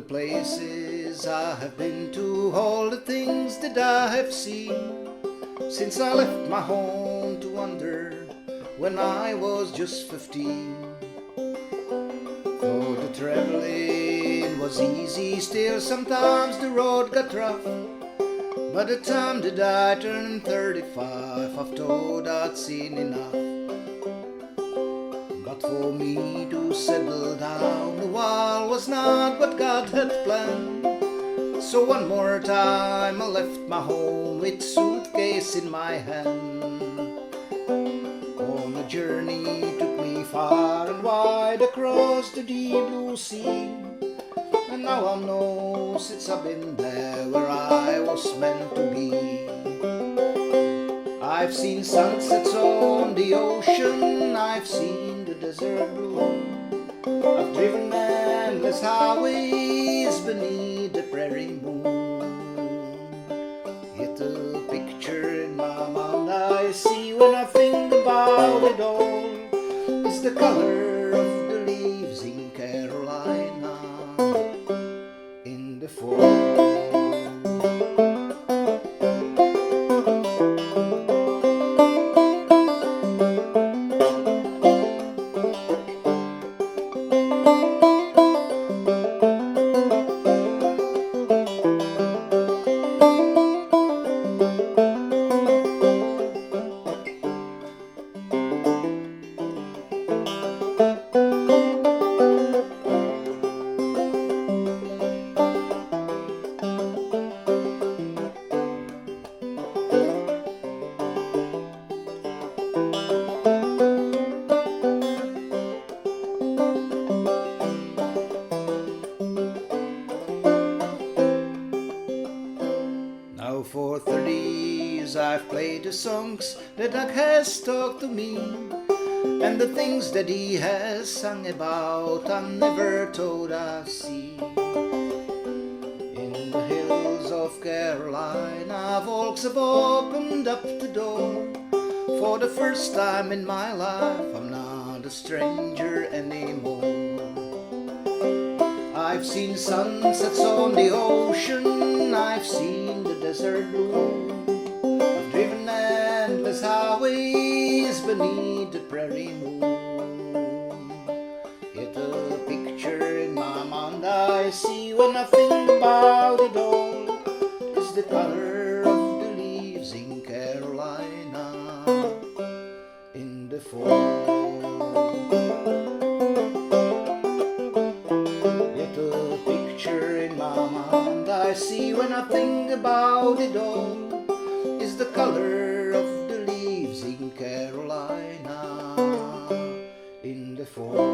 places I have been to, all the things that I have seen, since I left my home to wander when I was just 15. Though the traveling was easy, still sometimes the road got rough. By the time that I turned 35, I've thought I'd seen enough. But for me to settle down a while was not what God had planned. So one more time I left my home with suitcase in my hand. On the journey took me far and wide across the deep blue sea, and now I know since I've been there where I was meant to be. I've seen sunsets on the ocean, I've seen the desert blue, I've driven endless highways beneath the prairie moon. Yet a picture in my mind I see when I think about it all is the color of the leaves in Carolina in the fall. Now for 30 years I've played the songs that Doug has talked to me, and the things that he has sung about I never thought I'd see. In the hills of Carolina, folks have opened up the door. For the first time in my life I'm not a stranger anymore. I've seen sunsets on the ocean, I've seen the desert blue, I've driven endless highways beneath the prairie moon. Yet a picture in my mind I see when I think about it all is the color of the leaves in Carolina in the fall. A picture in my mind I see when I think about it all is the color of the leaves in Carolina in the fall.